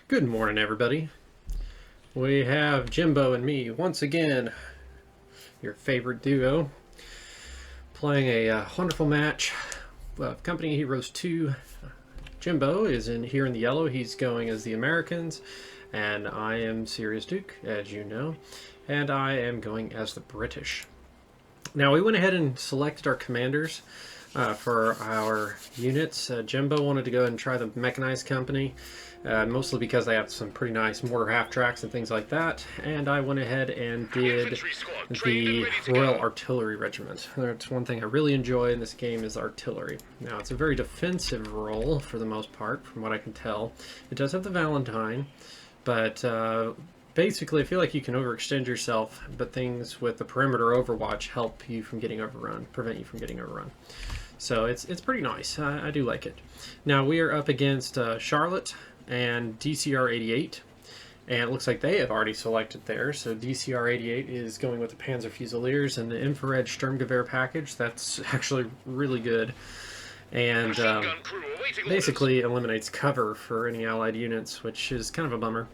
Good morning, everybody. We have Jimbo and me once again, your favorite duo, playing a wonderful match of Company Heroes 2. Jimbo is here in the yellow. He's going as the Americans, and I am Sirius Duke, as you know, and I am going as the British. Now, we went ahead and selected our commanders for our units. Jimbo wanted to go ahead and try the Mechanized Company, mostly because they have some pretty nice mortar half-tracks and things like that. And I went ahead and did the Royal Artillery Regiment. That's one thing I really enjoy in this game is artillery. Now, it's a very defensive role for the most part, from what I can tell. It does have the Valentine, but basically, I feel like you can overextend yourself, but things with the perimeter overwatch help you from getting overrun, prevent you from getting overrun. So it's pretty nice. I do like it. Now we are up against Charlotte and DCR 88, and it looks like they have already selected theirs. So DCR 88 is going with the Panzer Fusiliers and the infrared Sturmgewehr package. That's actually really good, and basically eliminates cover for any allied units, which is kind of a bummer.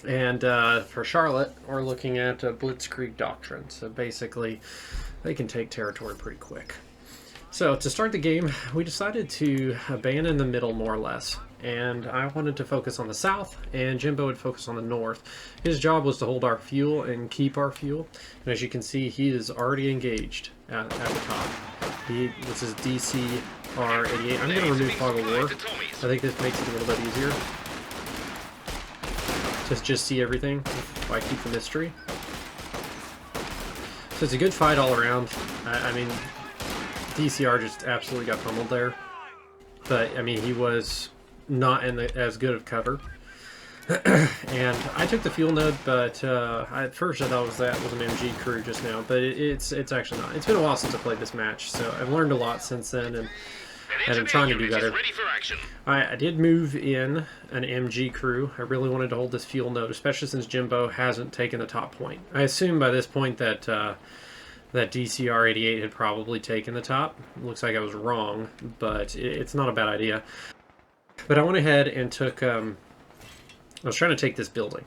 And for Charlotte, we're looking at a Blitzkrieg Doctrine. So basically, they can take territory pretty quick. So to start the game, we decided to abandon the middle more or less. And I wanted to focus on the south, and Jimbo would focus on the north. His job was to hold our fuel and keep our fuel. And as you can see, he is already engaged at the top. This is DCR 88. I'm going to remove Fog of War. I think this makes it a little bit easier. Just see everything if I keep the mystery. So it's a good fight all around. I mean, DCR just absolutely got pummeled there. But, I mean, he was not in as good of cover. And I took the fuel node, but at first I thought that was an MG crew just now. But it's actually not. It's been a while since I played this match, so I've learned a lot since then, and I'm trying to do better. I did move in an MG crew. I really wanted to hold this fuel node, especially since Jimbo hasn't taken the top point. I assume by this point that that DCR 88 had probably taken the top. Looks like I was wrong, but it's not a bad idea. But I went ahead and took... I was trying to take this building.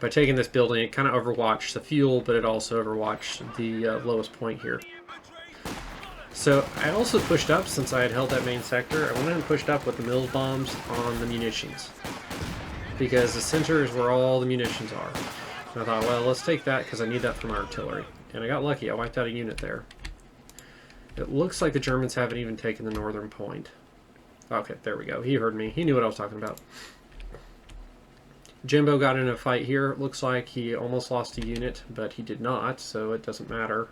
By taking this building, it kind of overwatched the fuel, but it also overwatched the lowest point here. So I also pushed up, since I had held that main sector, I went ahead and pushed up with the Mills bombs on the munitions. Because the center is where all the munitions are. And I thought, well, let's take that because I need that for my artillery. And I got lucky, I wiped out a unit there. It looks like the Germans haven't even taken the northern point. Okay, there we go. He heard me. He knew what I was talking about. Jimbo got in a fight here. It looks like he almost lost a unit, but he did not, so it doesn't matter.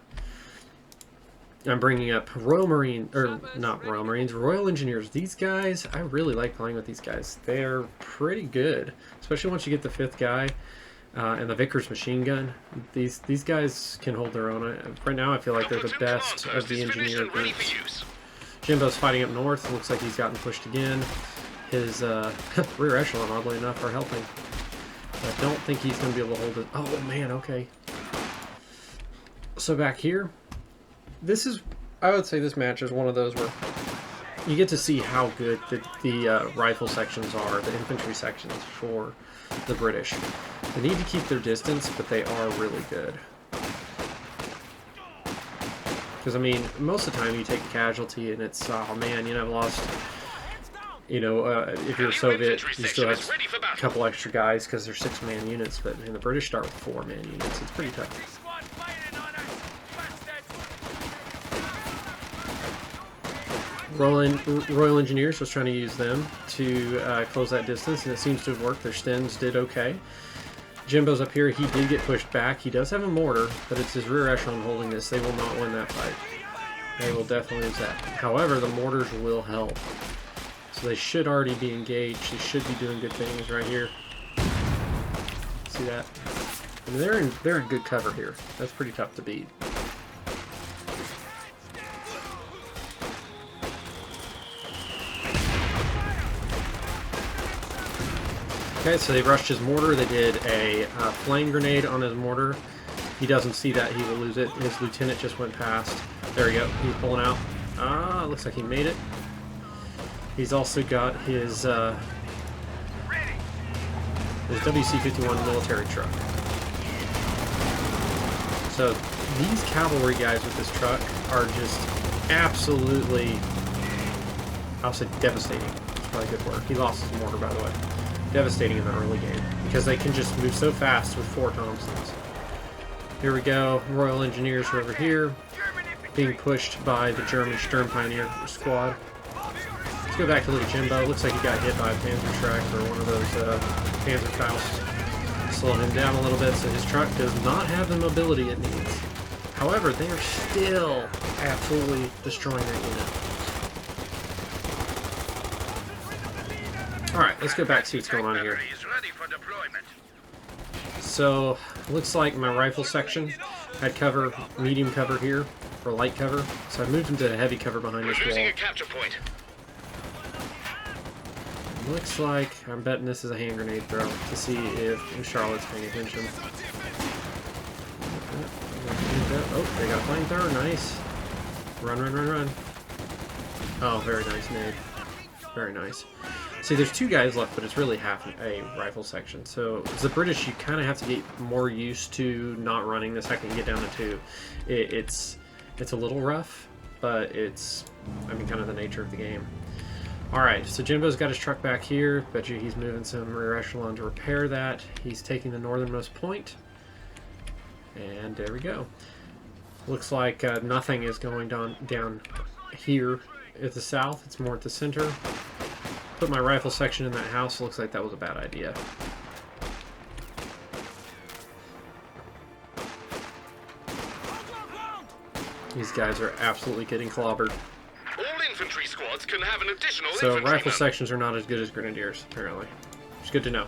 I'm bringing up Royal Marine, or not Royal Marines, Royal Engineers. These guys, I really like playing with these guys. They're pretty good, especially once you get the fifth guy and the Vickers machine gun. These guys can hold their own. Right now, I feel like they're the best of the engineer groups. Jimbo's fighting up north. Looks like he's gotten pushed again. His rear echelon, oddly enough, are helping. I don't think he's going to be able to hold it. Oh, man, okay. So back here. This is, I would say this match is one of those where you get to see how good the rifle sections are, the infantry sections for the British. They need to keep their distance, but they are really good. Because, I mean, most of the time you take a casualty and it's, oh man, you know, I've lost, you know, if you're a Soviet, you still have a couple extra guys because they're 6-man units, but the British start with 4-man units. It's pretty tough. Royal Engineers was trying to use them to close that distance, and it seems to have worked. Their Stens did okay. Jimbo's up here. He did get pushed back. He does have a mortar, but it's his rear echelon holding this. They will not win that fight. They will definitely lose that. However, the mortars will help. So they should already be engaged. They should be doing good things right here. See that? I mean, they're in good cover here. That's pretty tough to beat. Okay, so they rushed his mortar. They did a flame grenade on his mortar. He doesn't see that. He will lose it. His lieutenant just went past. There we go. He's pulling out. Ah, looks like he made it. He's also got his his WC-51 military truck. So these cavalry guys with this truck are just absolutely, I'll say devastating. That's probably a good word. He lost his mortar, by the way. Devastating in the early game because they can just move so fast with 4 Thompsons. Here we go. Royal Engineers are over here, being pushed by the German Sturm Pioneer squad. Let's go back to little Jimbo. Looks like he got hit by a Panzerschreck or one of those Panzerfaust. Slow him down a little bit, so his truck does not have the mobility it needs. However, they are still absolutely destroying that unit. Alright, let's go back and see what's going on here. So, looks like my rifle section had cover, medium cover here, or light cover. So I moved into heavy cover behind this wall. Looks like, I'm betting this is a hand grenade throw to see if Charlotte's paying attention. Oh, they got a flamethrower, nice. Run, run, run, run. Oh, very nice nade. Very nice. See, there's 2 guys left, but it's really half a rifle section. So, as the British, you kind of have to get more used to not running the second you get down to 2. It's a little rough, but it's, I mean, kind of the nature of the game. Alright, so Jimbo's got his truck back here. Bet you he's moving some rear echelon to repair that. He's taking the northernmost point. And there we go. Looks like nothing is going down here at the south. It's more at the center. Put my rifle section in that house. Looks like that was a bad idea. These guys are absolutely getting clobbered. All infantry squads can have an additional So rifle sections are not as good as grenadiers, apparently. It's good to know.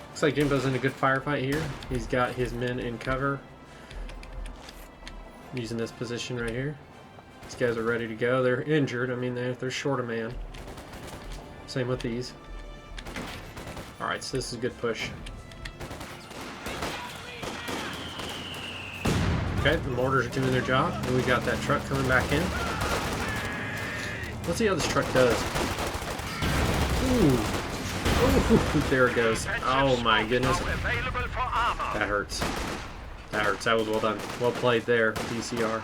Looks like Jimbo's in a good firefight here. He's got his men in cover. Using this position right here. These guys are ready to go. They're injured. I mean, they're short a man. Same with these. Alright, so this is a good push. Okay, the mortars are doing their job. And we got that truck coming back in. Let's see how this truck does. Ooh. Ooh, there it goes. Oh my goodness. That hurts. That hurts. That was well done. Well played there, DCR.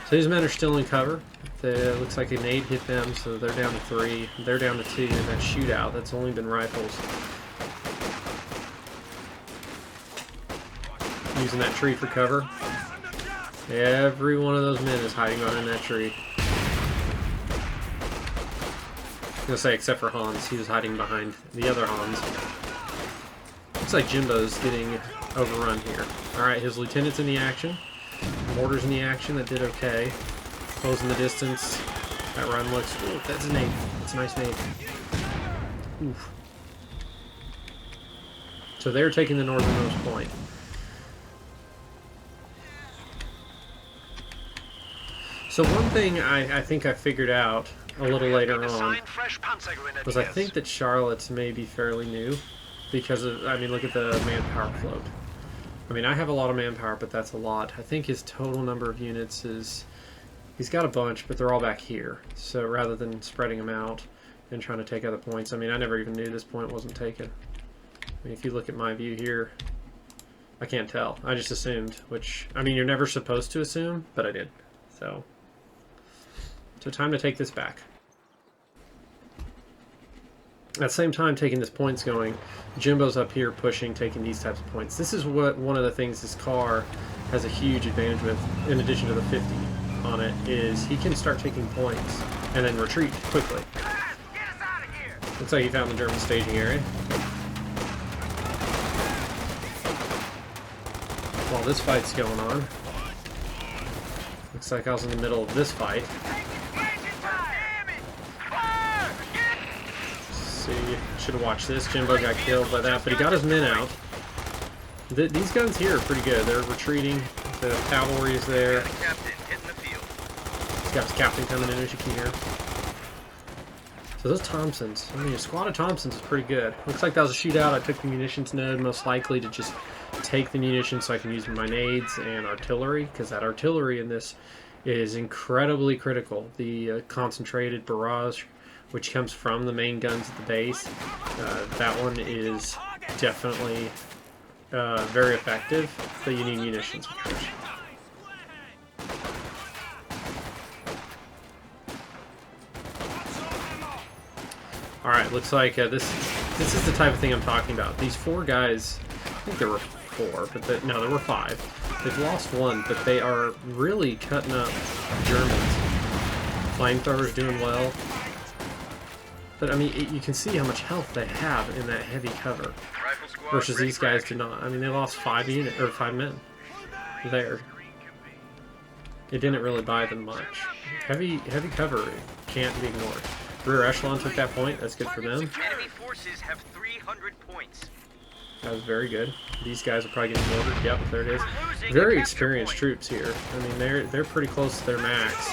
So these men are still in cover. It looks like a nade hit them, so they're down to 3. They're down to 2 in that shootout. That's only been rifles. Using that tree for cover. Every one of those men is hiding behind that tree. I'm gonna say except for Hans. He was hiding behind the other Hans. Looks like Jimbo's getting overrun here. Alright, his lieutenant's in the action. Mortar's in the action. That did okay. Closing the distance. That run looks... Ooh, that's a nade. That's a nice nade. Oof. So they're taking the northernmost point. So one thing I think I figured out a little later on was I think that Charlotte's may be fairly new because of, I mean, look at the manpower float. I mean, I have a lot of manpower, but that's a lot. I think his total number of units is, he's got a bunch, but they're all back here. So rather than spreading them out and trying to take other points, I mean, I never even knew this point wasn't taken. I mean, if you look at my view here, I can't tell. I just assumed, which, I mean, you're never supposed to assume, but I did. So time to take this back. At the same time taking this points going, Jimbo's up here pushing, taking these types of points. This is what one of the things this car has a huge advantage with, in addition to the 50 on it, is he can start taking points and then retreat quickly. Looks like he found the German staging area. While this fight's going on, looks like I was in the middle of this fight. See, should have watched this. Jimbo got killed by that, but he got his men out. These guns here are pretty good. They're retreating. The cavalry is there. He's got his captain coming in, as you can hear. So those Thompsons, I mean, a squad of Thompsons is pretty good. Looks like that was a shootout. I took the munitions node, most likely to just take the munitions so I can use my nades and artillery, because that artillery in this is incredibly critical. The concentrated barrage, which comes from the main guns at the base, that one is definitely very effective, but you need munitions, of course. Alright, looks like this is the type of thing I'm talking about. These 4 guys, I think there were 4, but no, there were 5. They've lost 1, but they are really cutting up Germans. Flamethrower's doing well. But, I mean, you can see how much health they have in that heavy cover. Versus these guys do not. I mean, they lost 5 men there. It didn't really buy them much. Heavy cover can't be ignored. Rear echelon took that point. That's good for them. Enemy forces have 300 points. That was very good. These guys are probably getting mortared. Yep, there it is. Very experienced troops here. I mean, they're pretty close to their max.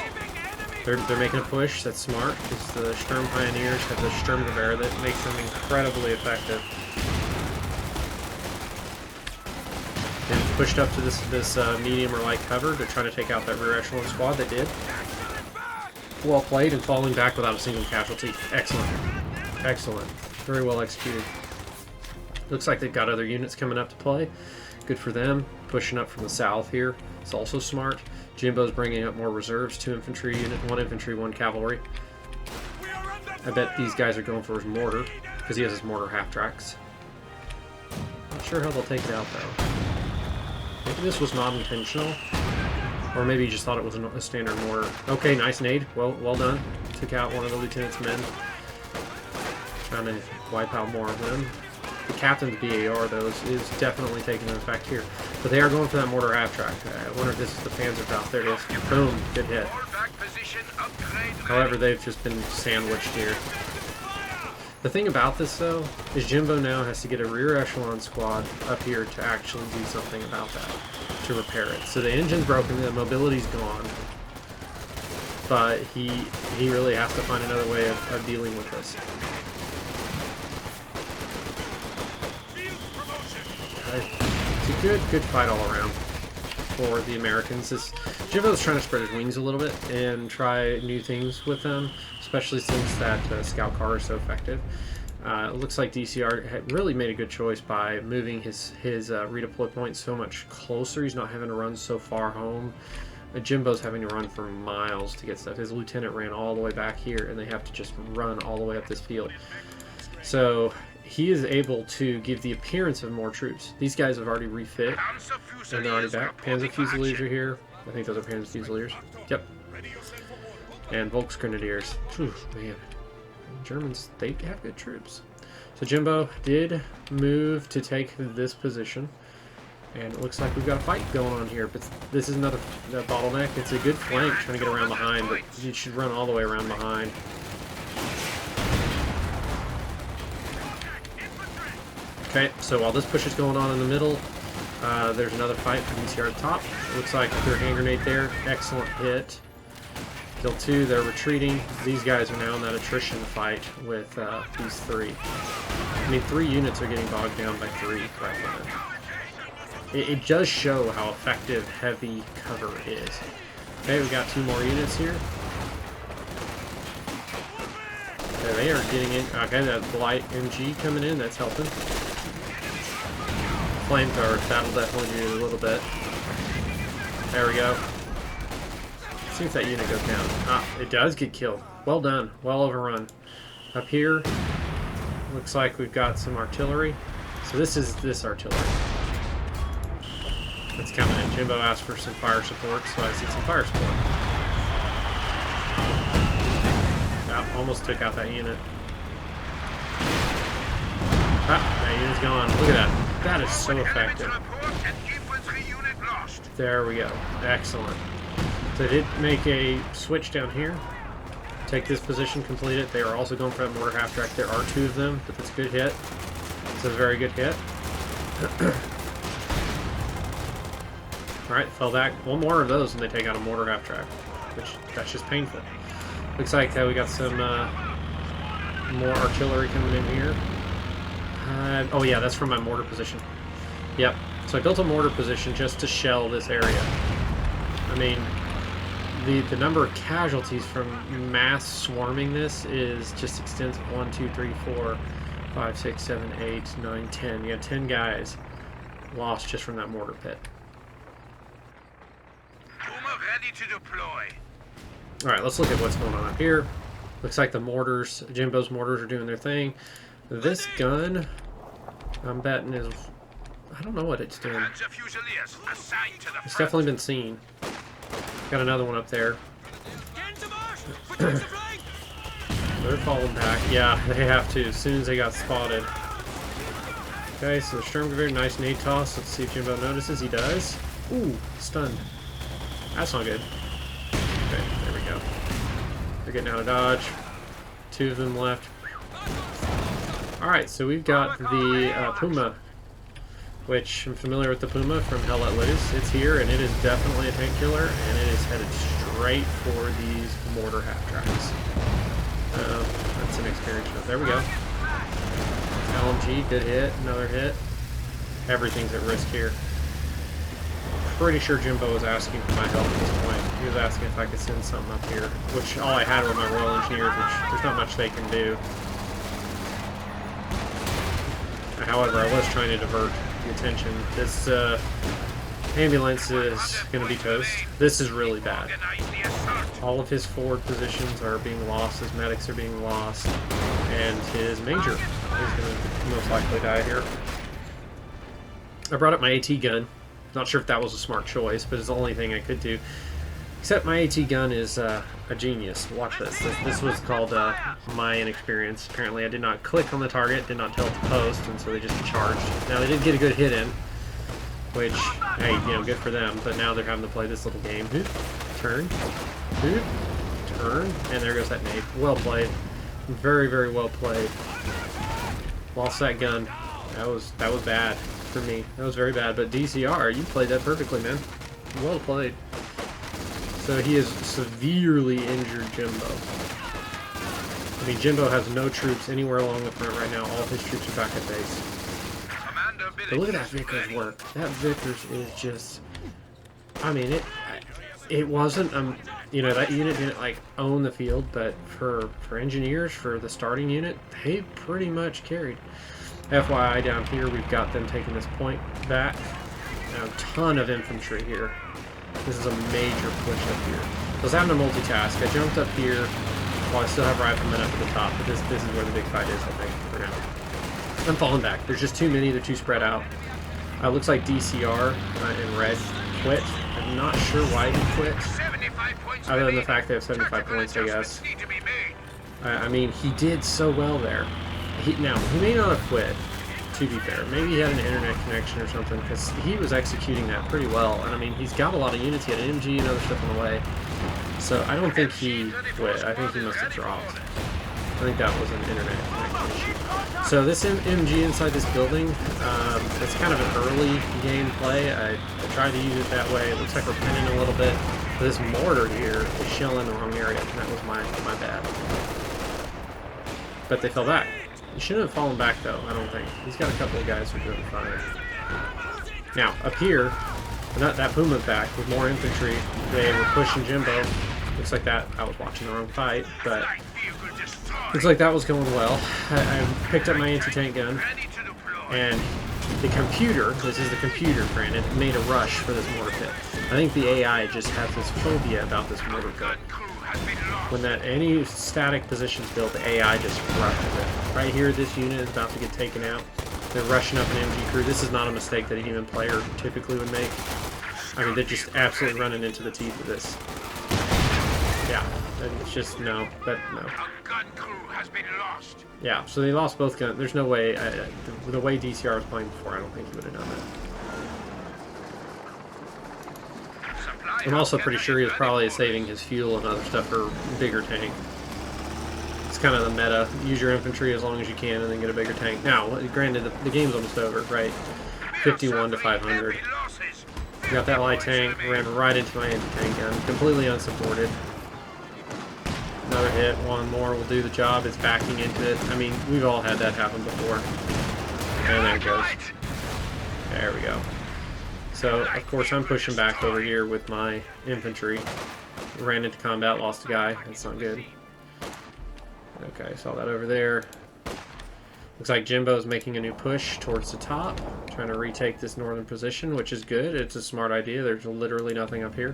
They're making a push. That's smart because the Sturm Pioneers have the Sturmgewehr that makes them incredibly effective. And pushed up to this medium or light cover to try to take out that rear echelon squad. They did. Well played and falling back without a single casualty. Excellent. Excellent. Very well executed. Looks like they've got other units coming up to play. Good for them. Pushing up from the south here. It's also smart. Jimbo's bringing up more reserves. 2 infantry unit, 1 infantry, 1 cavalry. I bet these guys are going for his mortar because he has his mortar half tracks. Not sure how they'll take it out though. Maybe this was not intentional. Or maybe he just thought it was a standard mortar. Okay, nice nade. Well done. Took out one of the lieutenant's men. Trying to wipe out more of them. The captain's BAR, though, is definitely taking an effect here. But they are going for that mortar half track. I wonder if this is the Panzerfaust. There it is. Boom. Good hit. However, they've just been sandwiched here. The thing about this, though, is Jimbo now has to get a rear echelon squad up here to actually do something about that, to repair it. So the engine's broken, the mobility's gone, but he really has to find another way of dealing with this. It's a good fight all around for the Americans. Jimbo's trying to spread his wings a little bit and try new things with them, especially since that scout car is so effective. It looks like DCR had really made a good choice by moving his redeploy point so much closer. He's not having to run so far home. Jimbo's having to run for miles to get stuff. His lieutenant ran all the way back here, and they have to just run all the way up this field. So he is able to give the appearance of more troops. These guys have already refit, and they're already back. Panzer Fusiliers are here. I think those are Panzer Fusiliers. Yep. And Volksgrenadiers. Whew, man. Germans, they have good troops. So Jimbo did move to take this position. And it looks like we've got a fight going on here. But this is another bottleneck. It's a good flank trying to get around behind, but you should run all the way around behind. Okay, so while this push is going on in the middle, there's another fight for DCR at the top. It looks like their hand grenade there. Excellent hit. Kill 2, they're retreating. These guys are now in that attrition fight with these 3. I mean, 3 units are getting bogged down by 3 right now. It does show how effective heavy cover is. Okay, we got 2 more units here. Okay, they are getting in. Okay, that light MG coming in, that's helping. Flamethrowers, that'll definitely do a little bit. There we go. See if that unit goes down. Ah, it does get killed. Well done. Well overrun. Up here, looks like we've got some artillery. So this is this artillery. That's coming in. Jimbo asked for some fire support, so I see some fire support. Ah, almost took out that unit. Ah, that unit's gone. Look at that. That is so effective. There we go. Excellent. So they did make a switch down here. Take this position, complete it. They are also going for that mortar half track. There are 2 of them, but that's a good hit. It's a very good hit. Alright, fell back. 1 more of those and they take out a mortar half track, which that's just painful. Looks like we got some more artillery coming in here. Oh yeah, that's from my mortar position. Yep. So I built a mortar position just to shell this area. I mean, the number of casualties from mass swarming this is just extensive. 1, 2, 3, 4, 5, 6, 7, 8, 9, 10. You got 10 guys lost just from that mortar pit. Puma ready to deploy. Alright, let's look at what's going on up here. Looks like the mortars, Jimbo's mortars are doing their thing. This gun, I'm betting is... I don't know what it's doing. It's definitely been seen. Got another one up there. They're falling back. Yeah, they have to as soon as they got spotted. Okay, so the Sturmgewehr, nice nade toss. Let's see if Jimbo notices. He does. Ooh, stunned. That's not good. Okay, there we go. They're getting out of dodge. 2 of them left. Alright, so we've got the Puma, which I'm familiar with the Puma from Hell Let Loose. It's here, and it is definitely a tank killer, and it is headed straight for these mortar half-tracks. That's an experience. There we go. LMG, good hit, another hit. Everything's at risk here. Pretty sure Jimbo was asking for my help at this point. He was asking if I could send something up here, which all I had were my Royal Engineers, which there's not much they can do. However, I was trying to divert the attention. This ambulance is going to be toast. This is really bad. All of his forward positions are being lost, his medics are being lost, and his major is going to most likely die here. I brought up my AT gun. Not sure if that was a smart choice, but it's the only thing I could do. Except my AT gun is a genius. Watch this. This was called my inexperience. Apparently I did not click on the target, did not tell it to post, and so they just charged. Now they did get a good hit in, which, hey, you know, good for them, but now they're having to play this little game. Hoop, turn, hoop, turn, and there goes that nade. Well played. Very, very well played. Lost that gun. That was bad for me. That was very bad, but DCR, you played that perfectly, man. Well played. So he has severely injured Jimbo. I mean, Jimbo has no troops anywhere along the front right now. All of his troops are back at base. But look at that Vickers work. That Vickers is just... I mean, it wasn't... you know, that unit didn't, like, own the field, but for engineers, for the starting unit, they pretty much carried. FYI, down here, we've got them taking this point back. Now, a ton of infantry here. This is a major push up here. I was having to multitask. I jumped up here while I still have riflemen up at the top, but this is where the big fight is, I think, for now. I'm falling back. There's just too many. They're too spread out. Looks like DCR in red quit. I'm not sure why he quit, other than the fact they have 75 points, I guess. I mean, he did so well there. Now, he may not have quit, to be fair. Maybe he had an internet connection or something, because he was executing that pretty well. And I mean, he's got a lot of units. He had an MG and other stuff on the way. So I don't think he quit. I think he must have dropped. I think that was an internet connection issue. So this MG inside this building, it's kind of an early game play. I tried to use it that way. It looks like we're pinning a little bit. But this mortar here is shelling the wrong area, and that was my bad. But they fell back. He shouldn't have fallen back, though, I don't think. He's got a couple of guys who are doing fine. Now, up here, that Puma's back with more infantry. They were pushing Jimbo. Looks like that, I was watching the wrong fight, but looks like that was going well. I picked up my anti-tank gun, and the computer, this is the computer, granted, made a rush for this mortar pit. I think the AI just has this phobia about this mortar pit. When any static position's built, the AI just rushes it. Right here, this unit is about to get taken out. They're rushing up an MG crew. This is not a mistake that a human player typically would make. I mean, they're just absolutely running into the teeth of this. Yeah, it's just no. Yeah, so they lost both guns. There's no way. The way DCR was playing before, I don't think he would have done that. I'm also pretty sure he was probably saving his fuel and other stuff for a bigger tank. It's kind of the meta. Use your infantry as long as you can and then get a bigger tank. Now, granted, the game's almost over, right? 51 to 500. Got that light tank, ran right into my anti-tank gun. Completely unsupported. Another hit, one more will do the job. It's backing into it. I mean, we've all had that happen before. And there it goes. There we go. So, of course, I'm pushing back over here with my infantry. Ran into combat, lost a guy. That's not good. Okay, saw that over there. Looks like Jimbo's making a new push towards the top, trying to retake this northern position, which is good. It's a smart idea. There's literally nothing up here.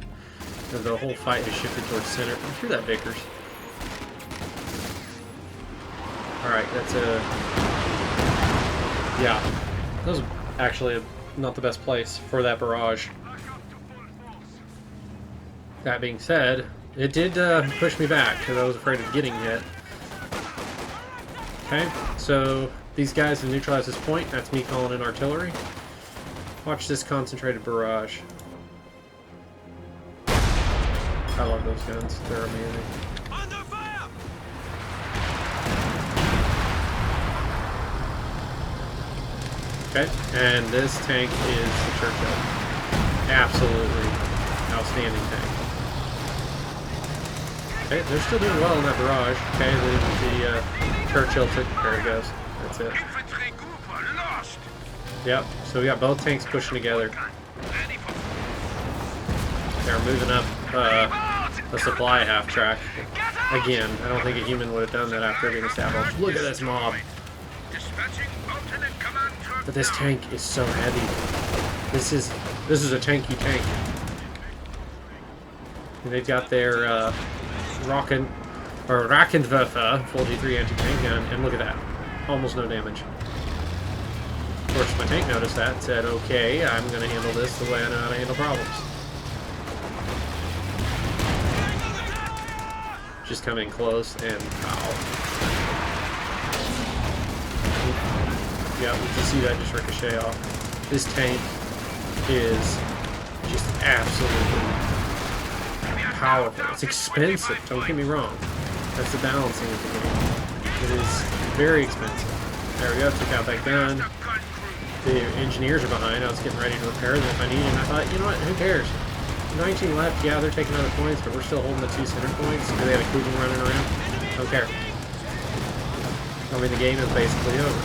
And the whole fight has shifted towards center. I hear that, Vickers. Alright, that's a... Yeah. That was actually not the best place for that barrage. That being said, it did push me back because I was afraid of getting hit. Okay, so these guys have neutralized this point. That's me calling in artillery. Watch this concentrated barrage. I love those guns. They're amazing. Under fire! Okay, and this tank is the Churchill. Absolutely outstanding tank. Okay, they're still doing well in that barrage. Okay, the Churchill took... There he goes. That's it. Infantry group lost! Yep, so we got both tanks pushing together. Ready for... They're moving up the supply half-track. Again, I don't think a human would have done that after being established. Look at this mob. Dispatching alternate command truck. But this tank is so heavy. This is a tanky tank. And they've got their Rakenwerfer full G3 anti-tank gun, and look at that. Almost no damage. Of course, my tank noticed that and said, okay, I'm going to handle this the way I know how to handle problems. Just come in close and pow. Yeah, we can see that just ricochet off. This tank is just absolutely powerful. It's expensive, don't get me wrong. That's the balancing of the game. It is very expensive. There we go, took out that gun. The engineers are behind. I was getting ready to repair them if I needed, and I thought, you know what, who cares? 19 left, yeah, they're taking other points, but we're still holding the 2 center points. Do they have a Kugan running around? Don't care. I mean, the game is basically over.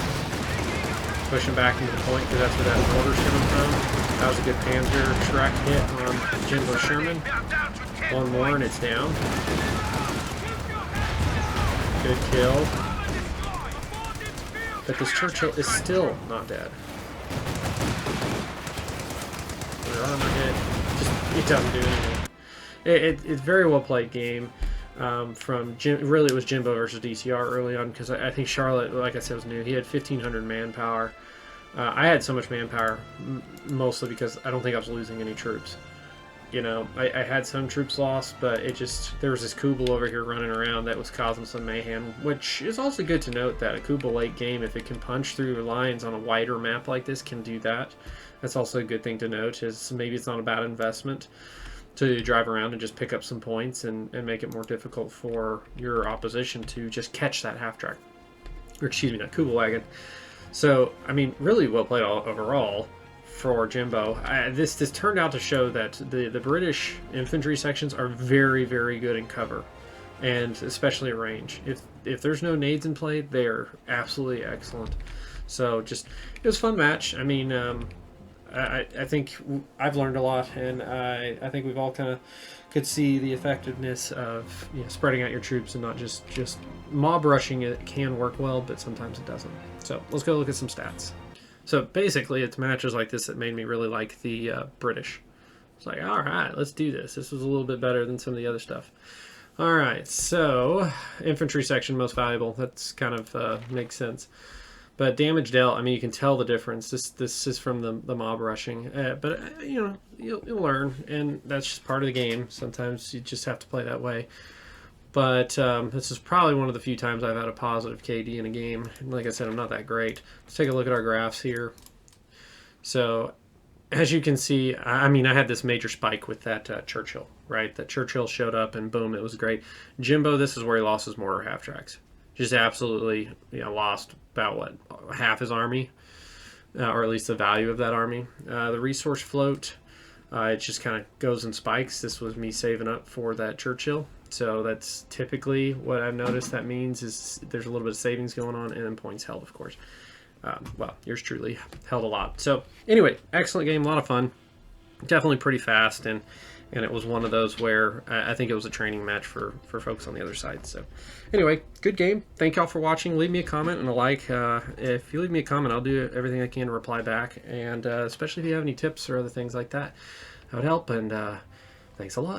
Pushing back into the point, because that's where that mortar's coming from. That was a good Panzer Shrek hit on Jimbo Sherman. One more and it's down. Good kill. But this Churchill is still not dead. Their armor hit. It doesn't do anything. It's very well played game. From Jim, really it was Jimbo versus DCR early on, because I think Charlotte, like I said, was new. He had 1,500 manpower. I had so much manpower, mostly because I don't think I was losing any troops. You know, I had some troops lost, but there was this Kubel over here running around that was causing some mayhem, which is also good to note that a Kubel late game, if it can punch through lines on a wider map like this, can do that. That's also a good thing to note, is maybe it's not a bad investment to drive around and just pick up some points and make it more difficult for your opposition to just catch that half-track. Or excuse me, that Kubel wagon. So, I mean, really well played overall for Jimbo. This turned out to show that the British infantry sections are very, very good in cover, and especially at range. If there's no nades in play, they're absolutely excellent. So, it was a fun match. I mean, I think I've learned a lot, and I think we've all kind of could see the effectiveness of spreading out your troops and not just mob rushing. It can work well, but sometimes it doesn't. So let's go look at some stats. So basically, it's matches like this that made me really like the British. It's like, all right, let's do this. This was a little bit better than some of the other stuff. All right, so infantry section most valuable. That's kind of makes sense. But damage dealt, I mean, you can tell the difference. This is from the mob rushing. But, you'll learn, and that's just part of the game. Sometimes you just have to play that way. But this is probably one of the few times I've had a positive KD in a game. And like I said, I'm not that great. Let's take a look at our graphs here. So, as you can see, I mean, I had this major spike with that Churchill, right? That Churchill showed up, and boom, it was great. Jimbo, this is where he lost his mortar half-tracks. Just absolutely, lost about, what, half his army, or at least the value of that army. The resource float, it just kind of goes in spikes. This was me saving up for that Churchill. So that's typically what I've noticed that means is there's a little bit of savings going on, and then points held, of course. Well, yours truly held a lot. So anyway, excellent game, a lot of fun. Definitely pretty fast, and and it was one of those where I think it was a training match for folks on the other side. So anyway, good game. Thank y'all for watching. Leave me a comment and a like. If you leave me a comment, I'll do everything I can to reply back, and especially if you have any tips or other things like that, that would help. And thanks a lot.